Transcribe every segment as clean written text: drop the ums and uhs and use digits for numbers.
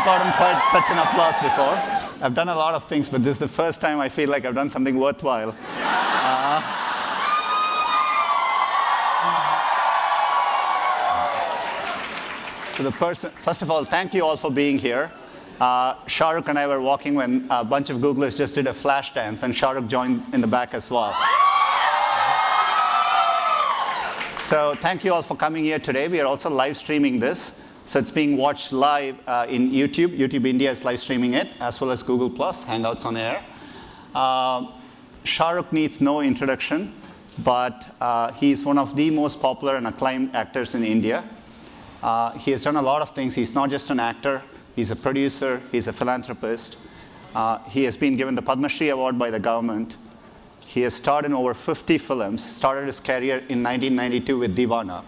gotten quite such an applause before. I've done a lot of things, but this is the first time I feel like I've done something worthwhile. First of all, thank you all for being here. Shah Rukh and I were walking when a bunch of Googlers just did a flash dance, and Shah Rukh joined in the back as well. So thank you all for coming here today. We are also live streaming this. So it's being watched live in YouTube. YouTube India is live streaming it, as well as Google+, Hangouts on Air. Shah Rukh needs no introduction, but he's one of the most popular and acclaimed actors in India. He has done a lot of things. He's not just an actor. He's a producer. He's a philanthropist. He has been given the Padma Shri Award by the government. He has starred in over 50 films, started his career in 1992 with Deewana.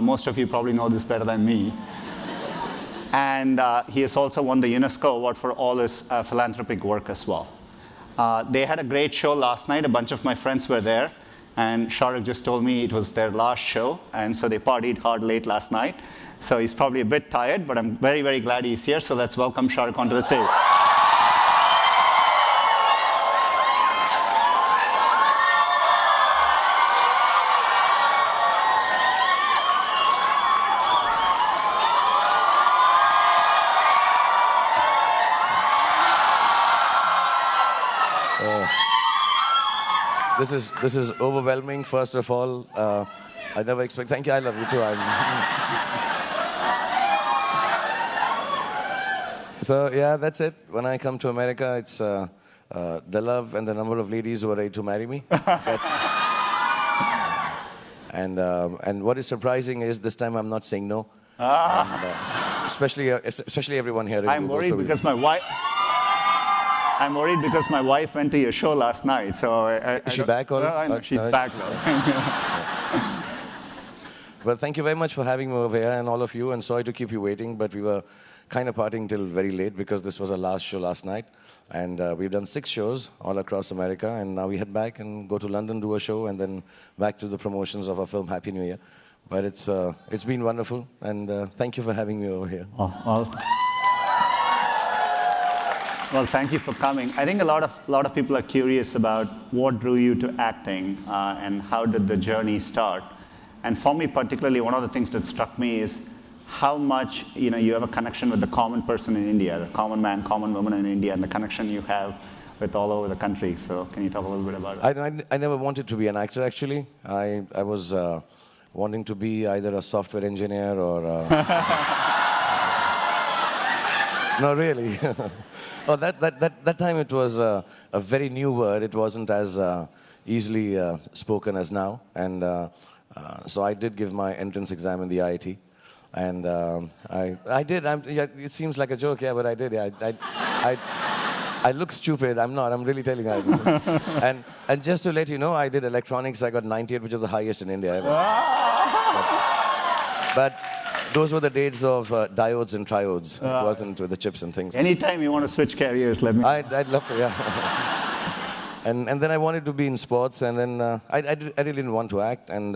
Most of you probably know this better than me. And he has also won the UNESCO Award for all his philanthropic work as well. They had a great show last night. A bunch of my friends were there. And Shah Rukh just told me it was their last show. And so they partied hard late last night. So he's probably a bit tired, but I'm very, very glad he's here. So let's welcome Shah Rukh onto the stage. This is overwhelming. First of all, I never expect. Thank you. I love you too. So yeah, that's it. When I come to America, it's the love and the number of ladies who are ready to marry me. And what is surprising is this time I'm not saying no. And, especially everyone here. I'm worried because my wife. I'm worried because my wife went to your show last night, so Is she back? Or? I know she's back now. Well, thank you very much for having me over here, and all of you, and sorry to keep you waiting, but we were kind of partying till very late because this was our last show last night, and we've done 6 shows all across America, and now we head back and go to London, do a show, and then back to the promotions of our film Happy New Year. But it's been wonderful, and thank you for having me over here. Well, thank you for coming. I think a lot of people are curious about what drew you to acting and how did the journey start. And for me particularly, one of the things that struck me is how much you have a connection with the common person in India, the common man, common woman in India, and the connection you have with all over the country. So can you talk a little bit about it? I never wanted to be an actor, actually. I was wanting to be either a software engineer or... No, really. Oh, that time it was a very new word. It wasn't as easily spoken as now. And so I did give my entrance exam in the IIT. And I did. It seems like a joke, yeah, but I did. Yeah, I look stupid. I'm not. I'm really telling you. And just to let you know, I did electronics. I got 98, which is the highest in India ever. But those were the days of diodes and triodes. It wasn't with the chips and things. Anytime you want to switch careers, let me know. I'd love to, yeah. and then I wanted to be in sports, and then I really didn't want to act. And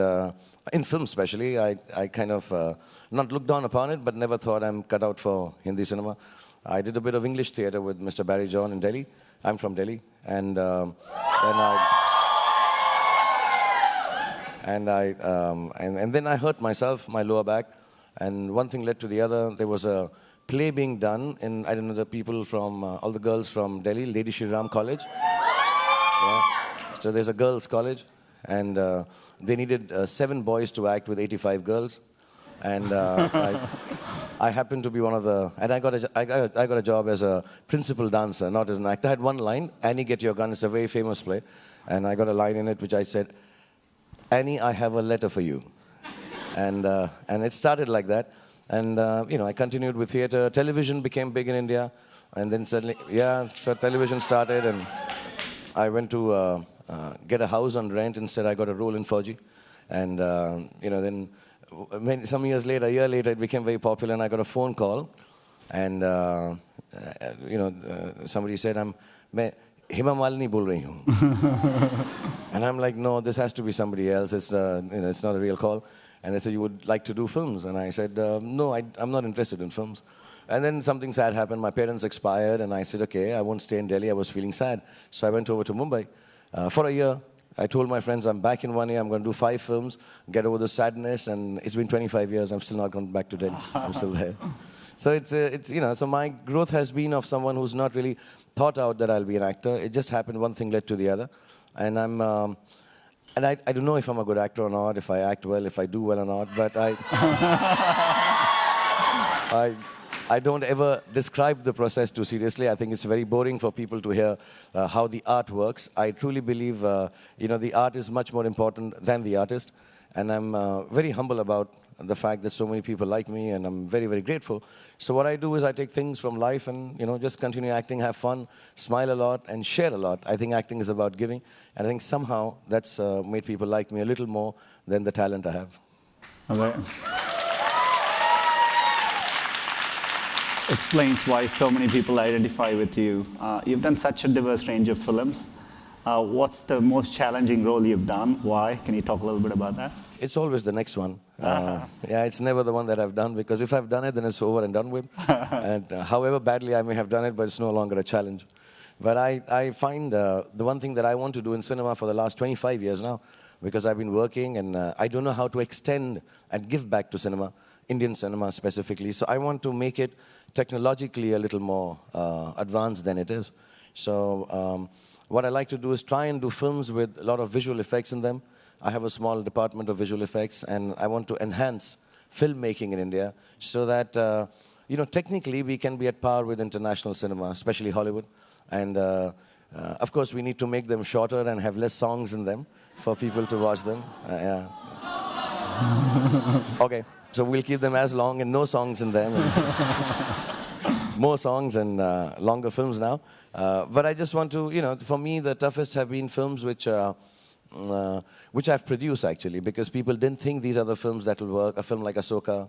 in film especially, I kind of not looked down upon it, but never thought I'm cut out for Hindi cinema. I did a bit of English theatre with Mr. Barry John in Delhi. I'm from Delhi. And then I hurt myself, my lower back. And one thing led to the other. There was a play being done in, I don't know, the people from, all the girls from Delhi, Lady Shri Ram College. Yeah. So there's a girls' college, and they needed 7 boys to act with 85 girls. And I happened to be one of the, and I got a job as a principal dancer, not as an actor. I had one line, Annie, get your gun. It's a very famous play. And I got a line in it which I said, Annie, I have a letter for you. And it started like that. And, I continued with theater. Television became big in India. And then suddenly, yeah, so television started. And I went to get a house on rent. Instead, I got a role in Fauji. And, then some years later, a year later, it became very popular. And I got a phone call. And, somebody said, I'm Hema Malini bol rahi hu. And I'm like, no, this has to be somebody else. It's, it's not a real call. And they said, you would like to do films? And I said, no, I'm not interested in films. And then something sad happened. My parents expired, and I said, okay, I won't stay in Delhi. I was feeling sad. So I went over to Mumbai for a year. I told my friends, I'm back in 1 year. I'm going to do 5 films, get over the sadness. And it's been 25 years. I'm still not gone back to Delhi. I'm still there. So it's you know, so my growth has been of someone who's not really thought out that I'll be an actor. It just happened, one thing led to the other. And I don't know if I'm a good actor or not, if I act well, if I do well or not, but I don't ever describe the process too seriously. I think it's very boring for people to hear how the art works. I truly believe, you know, the art is much more important than the artist. And I'm very humble about the fact that so many people like me, and I'm very, very grateful. So what I do is I take things from life and, you know, just continue acting, have fun, smile a lot, and share a lot. I think acting is about giving, and I think somehow that's made people like me a little more than the talent I have. All right. Explains why so many people identify with you. You've done such a diverse range of films. What's the most challenging role you've done? Why? Can you talk a little bit about that? It's always the next one. Yeah, it's never the one that I've done, because if I've done it, then it's over and done with. And however badly I may have done it, but it's no longer a challenge. But I find the one thing that I want to do in cinema for the last 25 years now, because I've been working and I don't know how to extend and give back to cinema, Indian cinema specifically. So I want to make it technologically a little more advanced than it is. So what I like to do is try and do films with a lot of visual effects in them. I have a small department of visual effects, and I want to enhance filmmaking in India so that, you know, technically we can be at par with international cinema, especially Hollywood. And of course, we need to make them shorter and have less songs in them for people to watch them. Yeah. Okay, so we'll keep them as long and no songs in them. More songs and longer films now. But I just want to, you know, for me, the toughest have been films which I've produced, actually, because people didn't think these are the films that will work. A film like Ahsoka,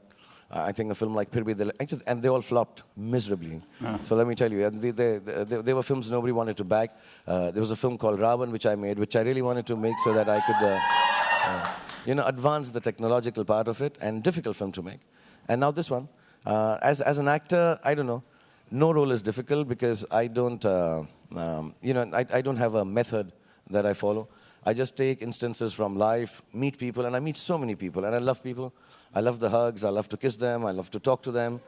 I think a film like Phir Bhi Dil, actually, and they all flopped miserably. So let me tell you, they were films nobody wanted to back. There was a film called Ravan, which I made, which I really wanted to make so that I could, you know, advance the technological part of it, and difficult film to make. And now this one, as an actor, I don't know. No role is difficult because I don't, you know, I don't have a method that I follow. I just take instances from life, meet people, and I meet so many people, and I love people. I love the hugs, I love to kiss them, I love to talk to them,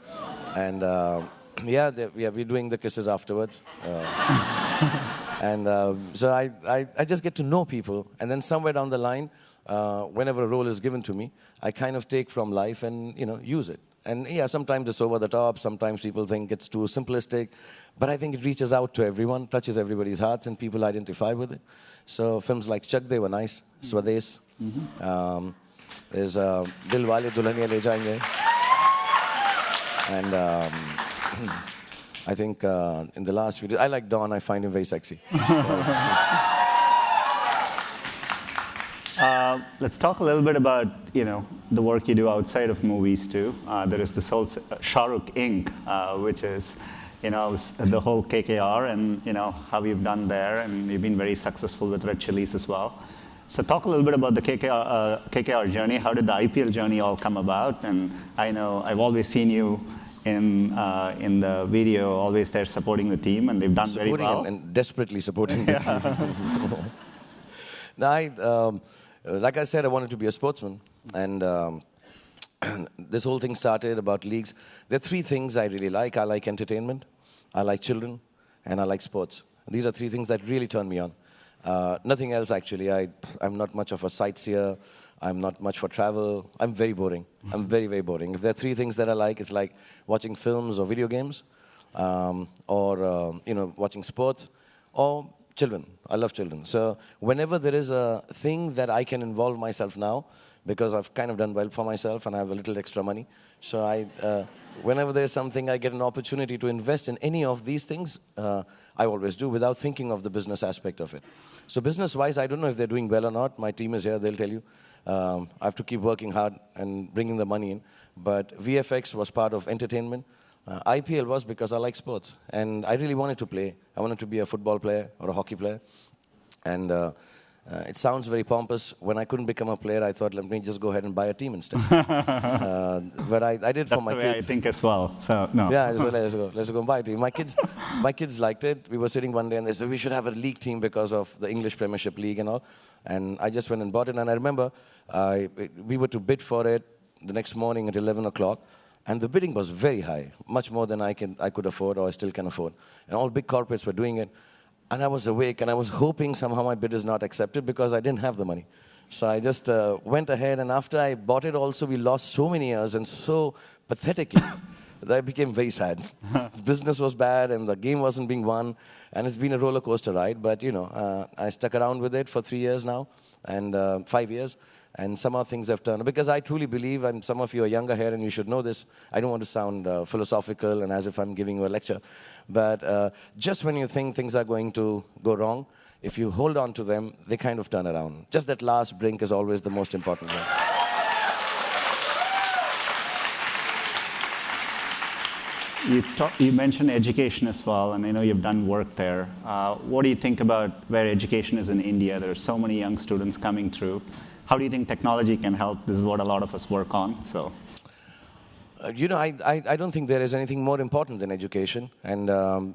and yeah, we're doing the kisses afterwards. And so I just get to know people, and then somewhere down the line, whenever a role is given to me, I kind of take from life and, you know, use it. And yeah, sometimes it's over the top, sometimes people think it's too simplistic, but I think it reaches out to everyone, touches everybody's hearts, and people identify with it. So films like Chak De were nice, Swades. There's Dil Wale Dulhaniya Le Jayenge. And I think in the last few days, I like Don, I find him very sexy. Let's talk a little bit about, you know, the work you do outside of movies too. There is this whole Shah Rukh Inc., which is, you know, the whole KKR, and, you know, how you've done there, and you've been very successful with Red Chillies as well. So talk a little bit about the KKR journey. How did the IPL journey all come about? And I know I've always seen you in the video, always there supporting the team, and they've done very well. And desperately supporting the team. Now, like I said, I wanted to be a sportsman, and this whole thing started about leagues. There are 3 things I really like. I like entertainment, I like children, and I like sports. These are 3 things that really turn me on. Nothing else, actually. I'm not much of a sightseer. I'm not much for travel. I'm very boring. I'm very, very boring. If there are 3 things that I like, it's like watching films or video games, or you know, watching sports, or children. I love children. So whenever there is a thing that I can involve myself now, because I've kind of done well for myself and I have a little extra money, so whenever there's something I get an opportunity to invest in any of these things, I always do without thinking of the business aspect of it. So business-wise, I don't know if they're doing well or not. My team is here, they'll tell you. I have to keep working hard and bringing the money in. But VFX was part of entertainment. IPL was because I like sports, and I really wanted to play. I wanted to be a football player or a hockey player. And It sounds very pompous. When I couldn't become a player, I thought, let me just go ahead and buy a team instead. But I did for my kids. That's the way I think as well. So no. Yeah, I just said, let's go and buy a team. My kids liked it. We were sitting one day and they said we should have a league team because of the English Premiership League and all. And I just went and bought it. And I remember we were to bid for it the next morning at 11 o'clock. And the bidding was very high, much more than I could afford or I still can afford. And all big corporates were doing it. And I was awake and I was hoping somehow my bid is not accepted because I didn't have the money. So I just went ahead, and after I bought it also, we lost so many years and so pathetically that I became very sad. The business was bad and the game wasn't being won, and it's been a roller coaster ride. But you know, I stuck around with it for 3 years now, and 5 years, and somehow things have turned. Because I truly believe, and some of you are younger here and you should know this, I don't want to sound philosophical and as if I'm giving you a lecture, but just when you think things are going to go wrong, if you hold on to them, they kind of turn around. Just that last brink is always the most important one. You mentioned education as well, and I know you've done work there. What do you think about where education is in India? There are so many young students coming through. How do you think technology can help? This is what a lot of us work on. So. You know, I don't think there is anything more important than education. And,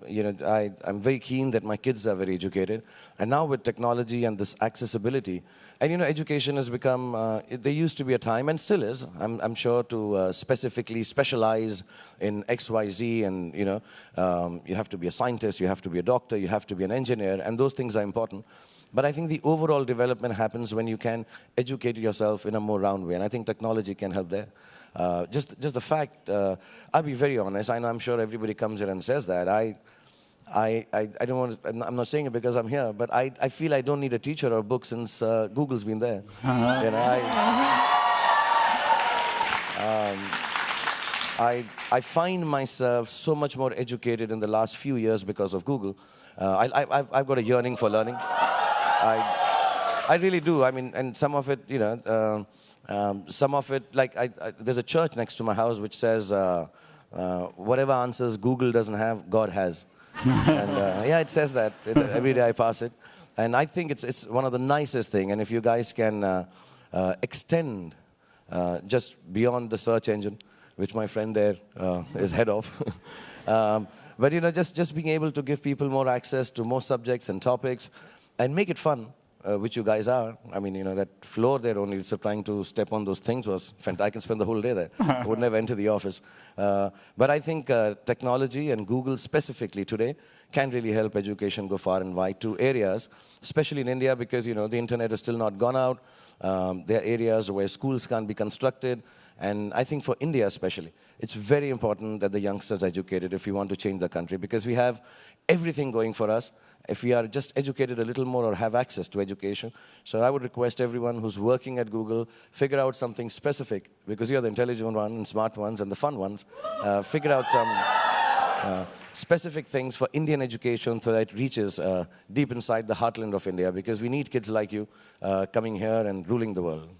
you know, I'm very keen that my kids are very educated. And now with technology and this accessibility, and, you know, education has become, there used to be a time, and still is, I'm sure, to specifically specialize in X, Y, Z. And, you know, you have to be a scientist, you have to be a doctor, you have to be an engineer, and those things are important. But I think the overall development happens when you can educate yourself in a more round way. And I think technology can help there. Just the fact, I'll be very honest, I'm sure everybody comes here and says that. I don't want to, I'm not saying it because I'm here, but I feel I don't need a teacher or a book since Google's been there. You know, I find myself so much more educated in the last few years because of Google. I've got a yearning for learning. I really do. I mean, and some of it, you know, some of it, like there's a church next to my house which says, whatever answers Google doesn't have, God has. And yeah, it says that. Every day I pass it. And I think it's one of the nicest things. And if you guys can extend just beyond the search engine, which my friend there is head of. But you know, just being able to give people more access to more subjects and topics and make it fun. Which you guys are. I mean, you know, that floor there only, so trying to step on those things was fantastic. I can spend the whole day there. I would never enter the office. But I think technology and Google specifically today can really help education go far and wide to areas, especially in India because, you know, the internet has still not gone out. There are areas where schools can't be constructed. And I think for India especially, it's very important that the youngsters are educated if we want to change the country because we have everything going for us. If we are just educated a little more or have access to education. So I would request everyone who's working at Google, figure out something specific, because you're the intelligent ones and smart ones and the fun ones. Figure out some specific things for Indian education so that it reaches deep inside the heartland of India, because we need kids like you coming here and ruling the world.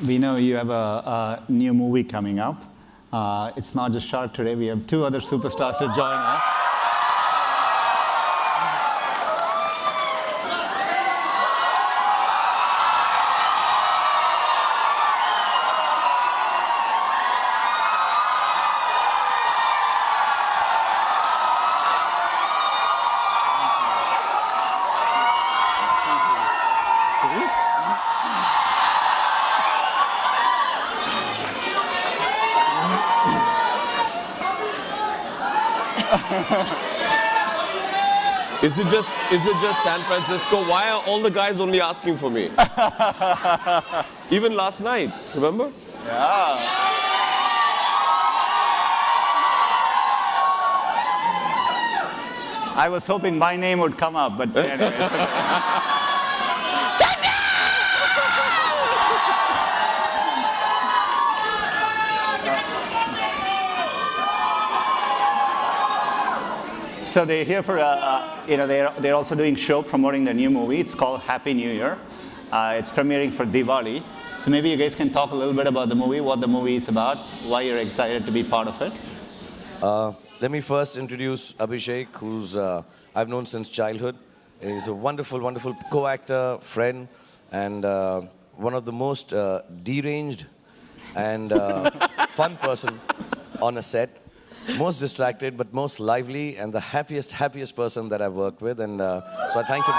We know you have a new movie coming up. It's not just Shah today. We have two other superstars to join us. Is it just San Francisco? Why are all the guys only asking for me? Even last night, remember? Yeah. I was hoping my name would come up, but anyway. So they're here for, you know, they're also doing a show promoting their new movie. It's called Happy New Year. It's premiering for Diwali. So maybe you guys can talk a little bit about the movie, what the movie is about, why you're excited to be part of it. let me first introduce Abhishek, who's I've known since childhood. He's a wonderful, wonderful co-actor, friend, and one of the most deranged and fun person on a set. Most distracted, but most lively, and the happiest, happiest person that I've worked with. And so I thank him.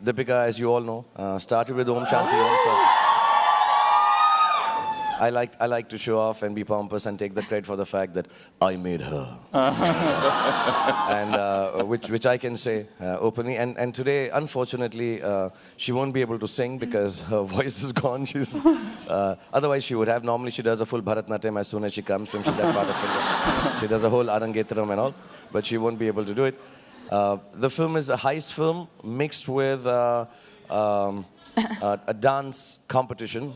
Deepika, as you all know, started with Om Shanti Om. So I like to show off and be pompous and take the credit for the fact that I made her. And which I can say openly. And today, unfortunately, she won't be able to sing because her voice is gone. She's, otherwise, she would have. Normally, she does a full Bharatnatyam as soon as she comes from that part of India. She does a whole Arangetram and all, but she won't be able to do it. The film is a heist film mixed with a dance competition.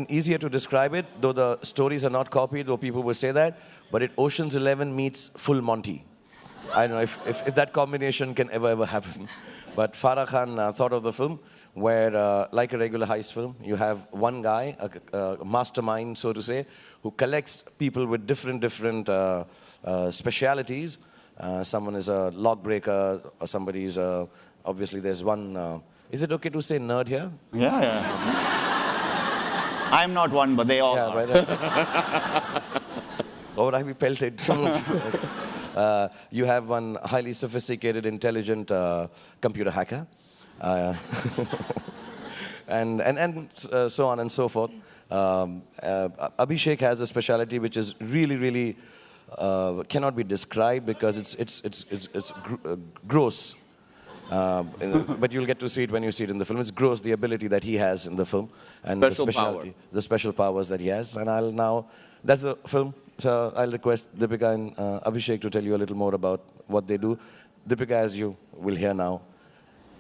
Easier to describe it, though the stories are not copied, though people will say that, but Ocean's 11 meets Full Monty. I don't know if that combination can ever happen. But Farah Khan thought of the film where, like a regular heist film, you have one guy, a mastermind, so to say, who collects people with different specialities. Someone is a lock breaker, or somebody is obviously there's one, is it okay to say nerd here? Yeah. I'm not one, but they all are. Right. Or I be pelted. You have one highly sophisticated, intelligent computer hacker. And so on and so forth. Abhishek has a specialty which is really cannot be described because it's gross. But you'll get to see it when you see it in the film. It's gross, the ability that he has in the film. And the special powers that he has. And I'll now, that's the film. So I'll request Deepika and Abhishek to tell you a little more about what they do. Deepika, as you will hear now,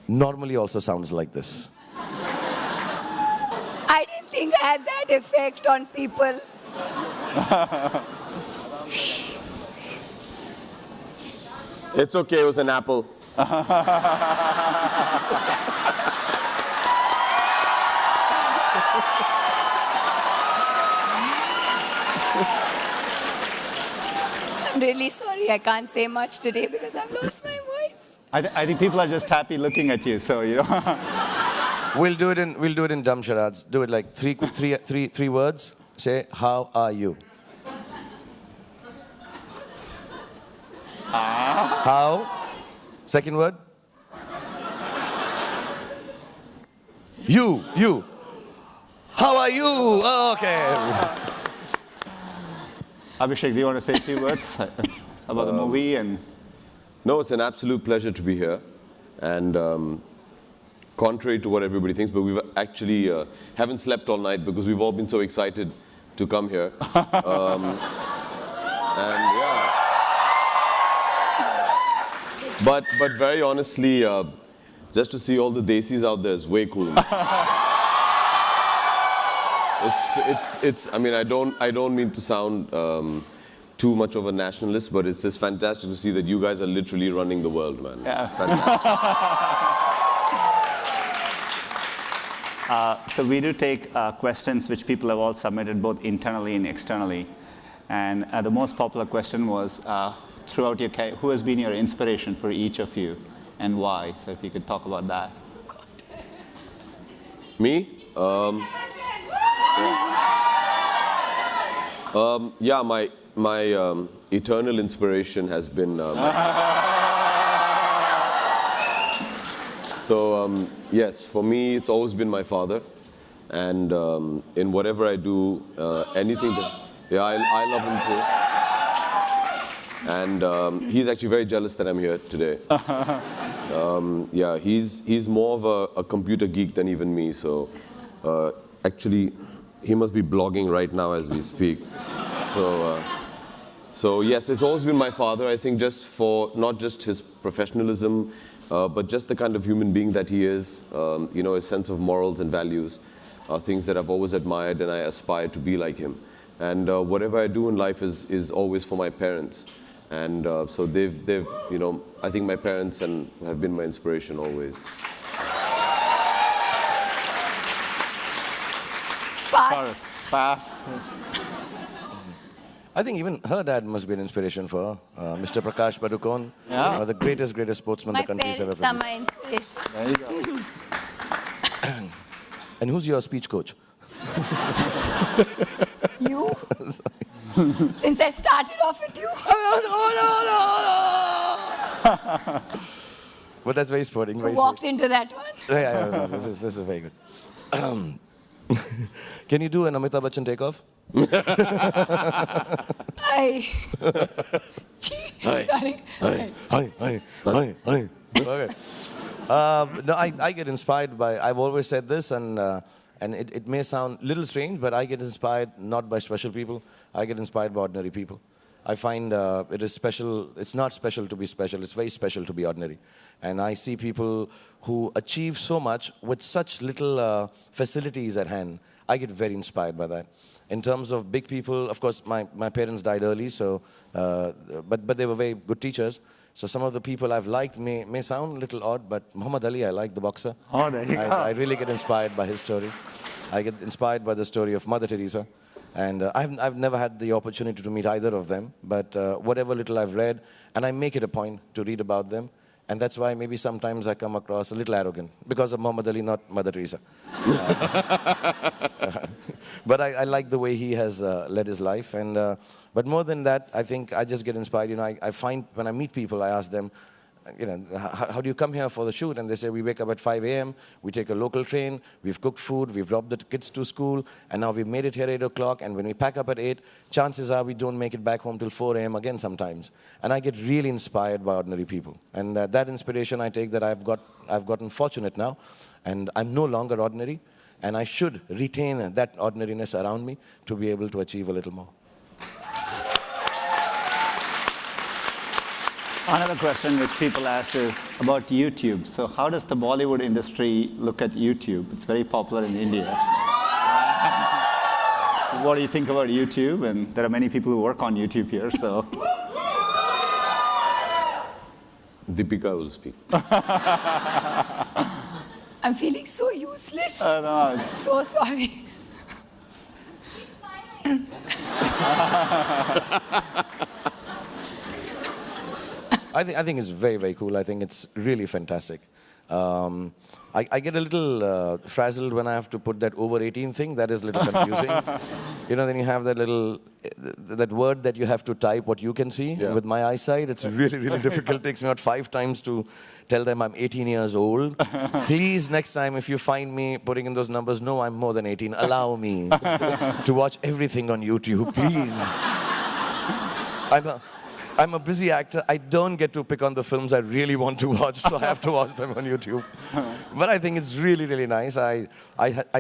normally also sounds like this. I didn't think I had that effect on people. It's okay, it was an apple. I'm really sorry I can't say much today because I've lost my voice. I think people are just happy looking at you, so you know. We'll do it in dumb charades. Do it like three words. Say, how are you? How? Second word? You. How are you? Oh, okay. Abhishek, do you want to say a few words about the movie? And No, it's an absolute pleasure to be here. And contrary to what everybody thinks, but we've actually haven't slept all night because we've all been so excited to come here. And yeah. But very honestly, just to see all the desis out there is way cool. I mean, I don't mean to sound too much of a nationalist, but it's just fantastic to see that you guys are literally running the world, man. yeah. So we do take questions which people have all submitted both internally and externally. And the most popular question was, throughout your career, who has been your inspiration for each of you and why? So if you could talk about that. Me? Yeah, my eternal inspiration has been. So yes, for me, it's always been my father, and in whatever I do, anything that, yeah, I love him too, and he's actually very jealous that I'm here today. Yeah, he's more of a computer geek than even me, so actually, he must be blogging right now as we speak. So yes, it's always been my father. I think just for not just his professionalism, but just the kind of human being that he is. You know, his sense of morals and values are things that I've always admired, and I aspire to be like him. And whatever I do in life is always for my parents. And so they've, you know, I think my parents have been my inspiration always. Pass. Pass. I think even her dad must be an inspiration for her. Mr. Prakash Padukone, Yeah. the greatest sportsman My the country's ever parents are produced. my inspiration. There you go. And who's your speech coach? You? Since I started off with you. But that's very sporting. Very Walked sweet. into that one. Yeah, this is very good. Can you do an Amitabh Bachchan takeoff? Hi. Sorry. Hi. Okay. No, I get inspired by, I've always said this, and it may sound a little strange, but I get inspired not by special people. I get inspired by ordinary people. I find it is special. It's not special to be special. It's very special to be ordinary. And I see people who achieve so much with such little facilities at hand. I get very inspired by that. In terms of big people, of course, my parents died early, so but they were very good teachers. So some of the people I've liked may sound a little odd, but Muhammad Ali, I like, the boxer. Oh, there you go. I really get inspired by his story. I get inspired by the story of Mother Teresa. And I've never had the opportunity to meet either of them, but whatever little I've read, and I make it a point to read about them. And that's why maybe sometimes I come across a little arrogant, because of Muhammad Ali, not Mother Teresa. But I like the way he has led his life. And but more than that, I think I just get inspired. You know, I find when I meet people, I ask them, you know, how do you come here for the shoot? And they say, we wake up at 5 a.m., we take a local train, we've cooked food, we've dropped the kids to school, and now we've made it here at 8 o'clock, and when we pack up at 8, chances are we don't make it back home till 4 a.m. again sometimes. And I get really inspired by ordinary people. And that inspiration I take, that I've gotten fortunate now, and I'm no longer ordinary, and I should retain that ordinariness around me to be able to achieve a little more. Another question which people ask is about YouTube. So how does the Bollywood industry look at YouTube? It's very popular in India. What do you think about YouTube? And there are many people who work on YouTube here, so. Deepika will speak. I'm feeling so useless. No, So sorry. I think it's very, very cool. I think it's really fantastic. I get a little frazzled when I have to put that over 18 thing. That is a little confusing. You know, then you have that little, that word that you have to type what you can see. Yeah. With my eyesight, it's really, really difficult. It takes me about 5 times to tell them I'm 18 years old. Please, next time, if you find me putting in those numbers, no, I'm more than 18. Allow me to watch everything on YouTube, please. I'm a busy actor. I don't get to pick on the films I really want to watch, so I have to watch them on YouTube. But I think it's really, really nice. I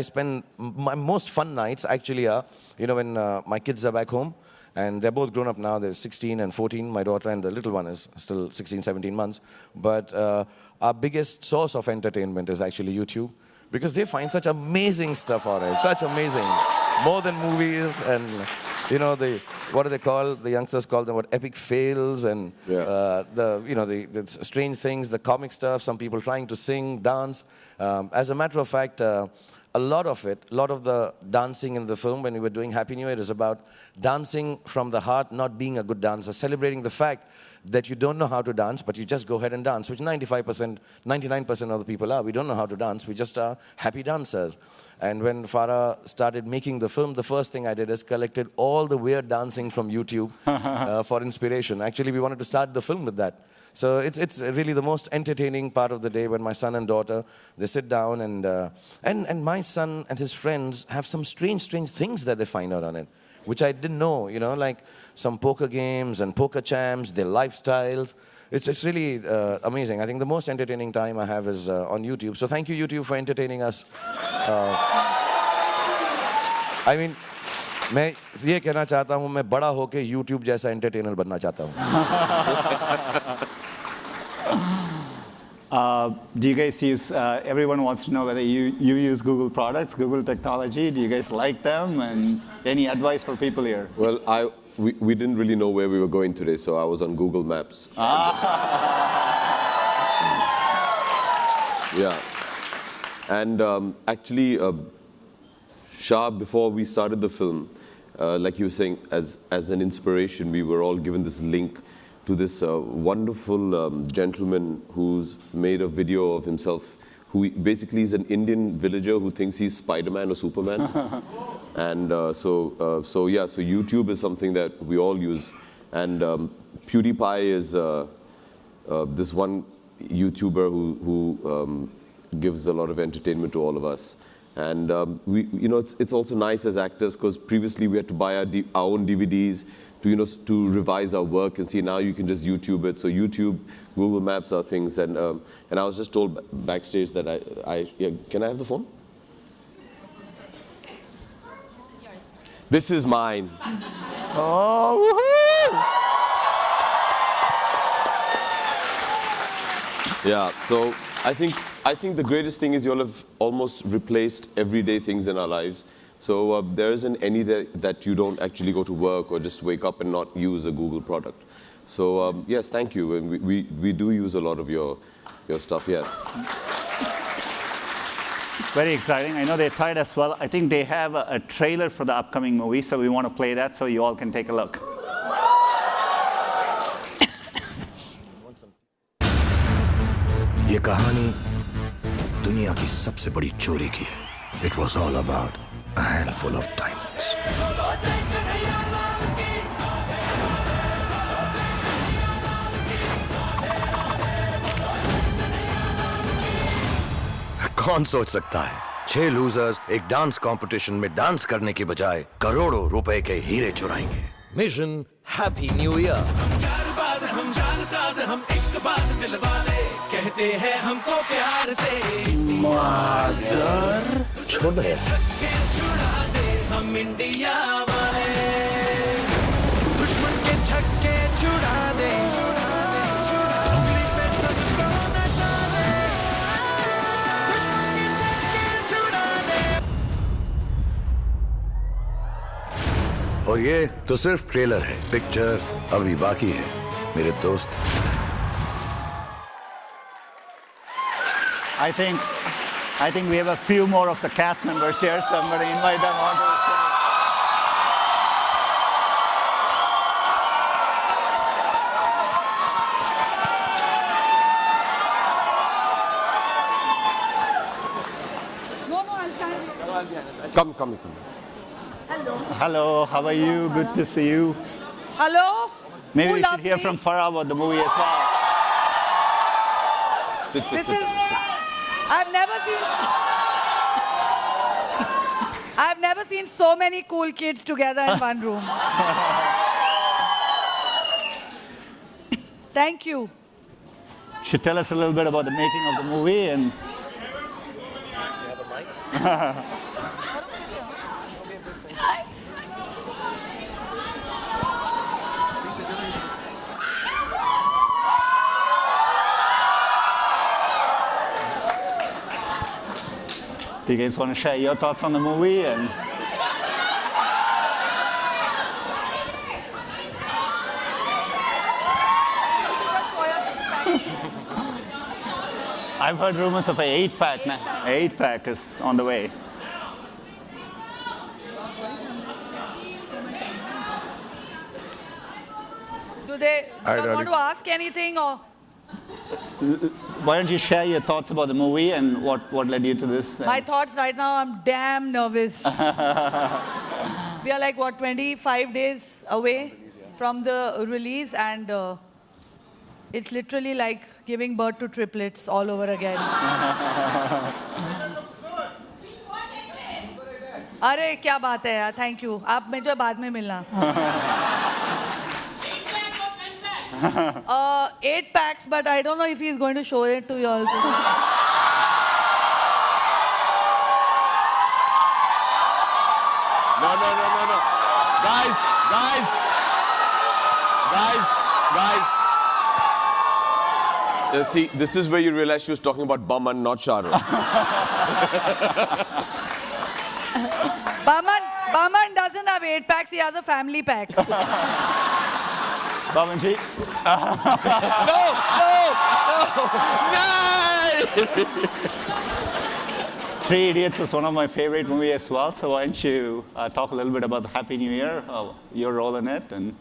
spend my most fun nights actually are, you know, when my kids are back home, and they're both grown up now. They're 16 and 14, my daughter, and the little one is still 16, 17 months. But our biggest source of entertainment is actually YouTube, because they find such amazing stuff on it, such amazing, more than movies. And you know, what do they call, the youngsters call them, what, epic fails, and the strange things, the comic stuff, some people trying to sing, dance. As a matter of fact, a lot of the dancing in the film when we were doing Happy New Year is about dancing from the heart, not being a good dancer, celebrating the fact that you don't know how to dance, but you just go ahead and dance, which 95%, 99% of the people are. We don't know how to dance, we just are happy dancers. And when Farah started making the film, the first thing I did is collected all the weird dancing from YouTube for inspiration. Actually, we wanted to start the film with that. So it's really the most entertaining part of the day when my son and daughter, they sit down, and my son and his friends have some strange things that they find out on it, which I didn't know, you know, like some poker games and poker champs, their lifestyles. It's really amazing. I think the most entertaining time I have is on YouTube. So thank you, YouTube, for entertaining us. I mean, मैं ये कहना चाहता हूँ, मैं बड़ा होके YouTube जैसा entertainer बनना चाहता हूँ. Do you guys use, everyone wants to know whether you use Google products, Google technology. Do you guys like them? And any advice for people here? Well, we didn't really know where we were going today, so I was on Google Maps. Yeah. And actually, Shah, before we started the film, like you were saying, as an inspiration, we were all given this link to this wonderful gentleman who's made a video of himself, who basically is an Indian villager who thinks he's Spider-Man or Superman. And so YouTube is something that we all use. And PewDiePie is this one YouTuber who gives a lot of entertainment to all of us. And it's also nice as actors, because previously we had to buy our own DVDs to revise our work, and see, now you can just YouTube it. So YouTube, Google Maps are things. And I was just told backstage that can I have the phone? This is yours. This is mine. Oh, woohoo! Yeah, so I think the greatest thing is you all have almost replaced everyday things in our lives. So there isn't any day that you don't actually go to work or just wake up and not use a Google product. So yes, thank you. And we do use a lot of your stuff, yes. Very exciting. I know they're tired as well. I think they have a trailer for the upcoming movie, so we want to play that so you all can take a look. ये कहानी दुनिया की सबसे बड़ी चोरी की है. It was all about a handful of diamonds. कौन सोच सकता है 6 लूजर्स एक डांस कंपटीशन में डांस करने के बजाय करोड़ों रुपए के हीरे चुराएंगे. Mission happy new year. हम जानसाज हम इश्कबाज दिलवाले कहते हैं हमको प्यार से मादर छोड़ दे. छक्के छुड़ा दे हम इंडिया वाले दुश्मन के छक्के छुड़ा दे उंगली पे सबको नचा दे दुश्मन के छक्के छुड़ा दे. और ये तो सिर्फ ट्रेलर है. पिक्चर अभी बाकी है मेरे दोस्त. I think we have a few more of the cast members here, so I'm going to invite them on to the stage. No, I'll stand here. Come. Hello. Hello, how are you? Good to see you. Hello? Maybe Who we should loves hear me? from Farah about the movie as well. This is... I've never seen so many cool kids together in one room. Thank you. Should tell us a little bit about the making of the movie and... Do you guys want to share your thoughts on the movie? And I've heard rumors of an 8-pack now. 8-pack is on the way. Do they want to ask anything or? Why don't you share your thoughts about the movie and what led you to this? My thoughts right now, I'm damn nervous. We are like, what, 25 days away from the release, and it's literally like giving birth to triplets all over again. अरे क्या बात है यार, thank you. आप मुझे बाद में मिलना. 8 packs, but I don't know if he's going to show it to you all. No. Guys. See, this is where you realize she was talking about Baman, not Shah Rukh. Baman doesn't have 8 packs, he has a family pack. Babanji? No! Three Idiots was one of my favorite movies as well. So why don't you talk a little bit about the Happy New Year, your role in it, and.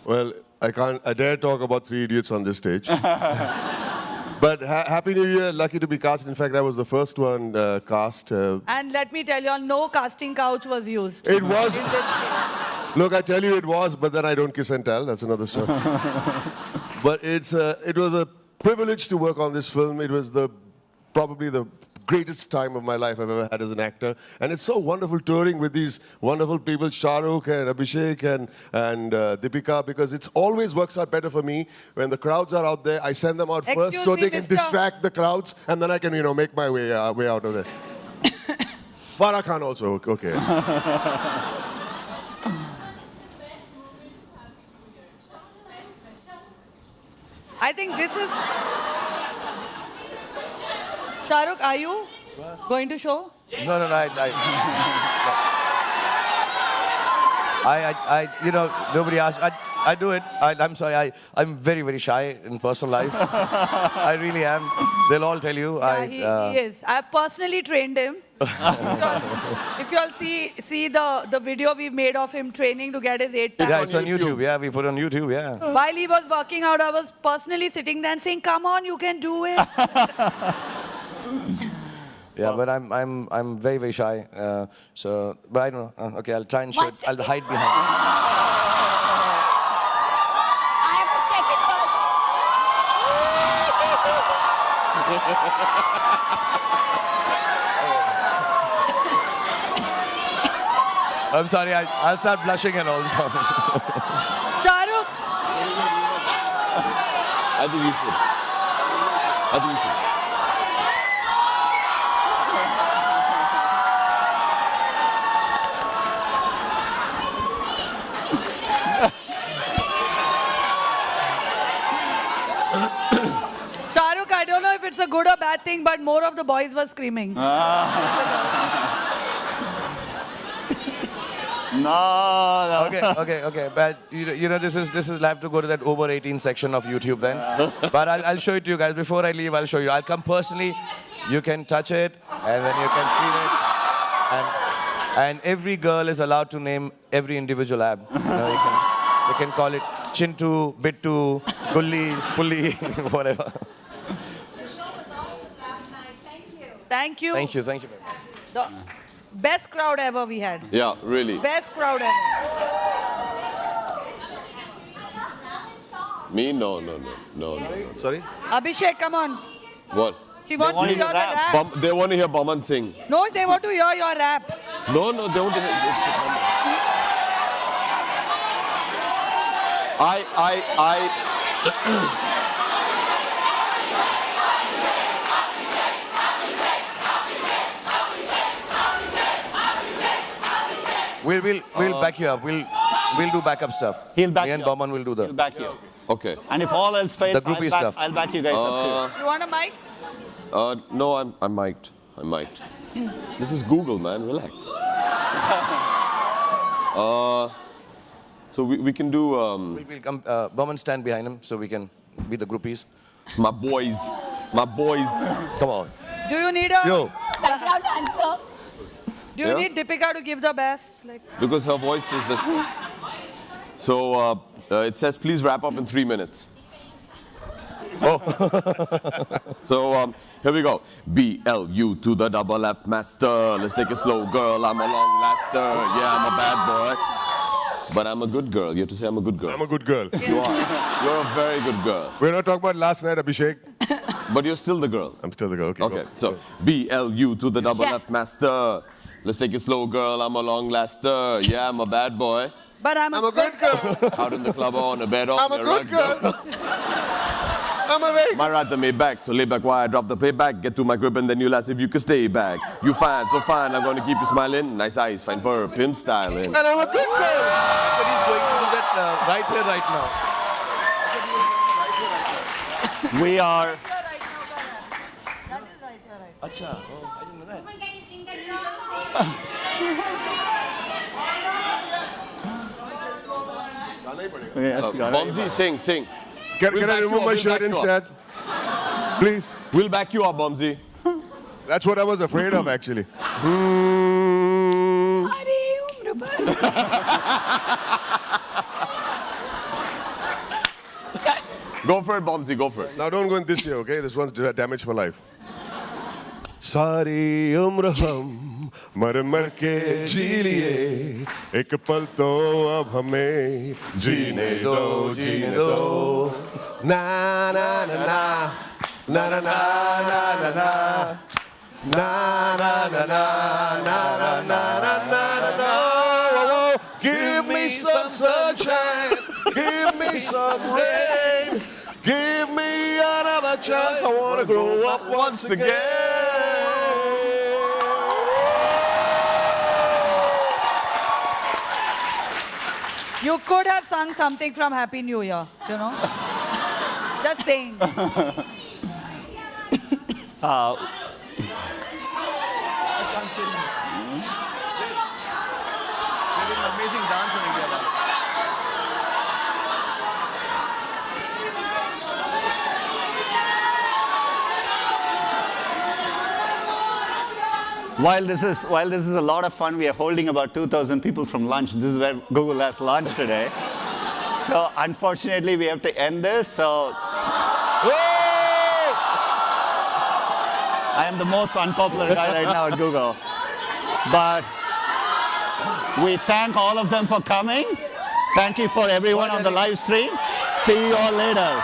Well, I dare talk about Three Idiots on this stage. But Happy New Year, lucky to be cast. In fact, I was the first one cast. And let me tell you all, no casting couch was used. It was. Look, I tell you it was, but then I don't kiss and tell. That's another story. But it was a privilege to work on this film. It was probably the greatest time of my life I've ever had as an actor. And it's so wonderful touring with these wonderful people, Shah Rukh and Abhishek and Deepika, because it always works out better for me when the crowds are out there. I send them out first so they can distract the crowds, and then I can, make my way out of there. Farah Khan also, okay. I think this is... Shah Rukh, are you going to show? No, nobody asked. I do it. I'm sorry. I'm very, very shy in personal life. I really am. They'll all tell you. Yeah, he is. I've personally trained him. If you all see the video we've made of him training to get his 8 packs. Yeah, it's on YouTube. Yeah, we put it on YouTube. Yeah. While he was working out, I was personally sitting there and saying, "Come on, you can do it." Yeah, but I'm very, very shy. But I don't know. Okay, I'll try and show it. I'll hide behind it. I have to check it first. I'm sorry. I'll start blushing and all. Shah Rukh. I think you should. Shah Rukh, I don't know if it's a good or bad thing, but more of the boys were screaming. No. Okay. But this is I have to go to that over 18 section of YouTube then. But I'll show it to you guys. Before I leave, I'll show you. I'll come personally. You can touch it, and then you can feel it. And every girl is allowed to name every individual ab. You can call it Chintu, Bittu, Gulli, Pulli, whatever. The show was awesome last night. Thank you. Thank you. The best crowd ever we had. Yeah, really. Best crowd ever. Me? No. Sorry? Abhishek, come on. What? She wants to hear the rap. They want to hear Baman sing. No, they want to hear your rap. No, they want to hear... We'll back you up. We'll do backup stuff. He'll back Me and you up. Baman will do He'll back you up. Okay. And if all else fails, The groupie stuff. I'll back you guys up You want a mic? No, I'm mic'd. This is Google, man. Relax. So we can do... We'll come, Baman stand behind him so we can be the groupies. My boys. Come on. Do you need a... Yo. Background answer. Do you need Deepika to give the best? Because her voice is just... So it says, please wrap up in 3 minutes. So here we go. BLU to the double F master. Let's take it slow, girl. I'm a long laster. Yeah, I'm a bad boy. But I'm a good girl. You have to say I'm a good girl. I'm a good girl. You are. You're a very good girl. We're not talking about last night, Abhishek. But you're still the girl. I'm still the girl. Okay, so BLU to the double F master. Let's take it slow, girl. I'm a long laster. Yeah, I'm a bad boy. But I'm a good girl. Out in the club or on a bed or I'm a good girl. I'm awake. My ride me back, so lay back while I drop the payback. Get to my grip and then you'll ask if you could stay back. You fine, so fine, I'm gonna keep you smiling. Nice eyes, fine fur, pimp styling. And I'm a good girl. But he's going to do that right here, right now. We are... That is right, you're right. Acha. Oh, I didn't know that. Can you sing that song? Yes, Bomsy, sing. Can I remove my shirt instead? Please. We'll back you up, Bomsy. That's what I was afraid of, actually. सारी उम्र भर Go for it, Bombsy, go for it. Now don't go in this year, okay? This one's damaged for life. सारी उम्र हम मर मर के जी लिए, एक पल तो अब हमें जीने दो, जीने दो. Na na na na, na na na na na na, na na na na na na na na na. Give me some sunshine, give me some rain, give me another chance. I wanna grow up once again. You could have sung something from Happy New Year, you know? Just saying. While this is a lot of fun, we are holding about 2,000 people from lunch. This is where Google has lunch today. So unfortunately, we have to end this. So I am the most unpopular guy right now at Google. But we thank all of them for coming. Thank you for everyone on the live stream. See you all later.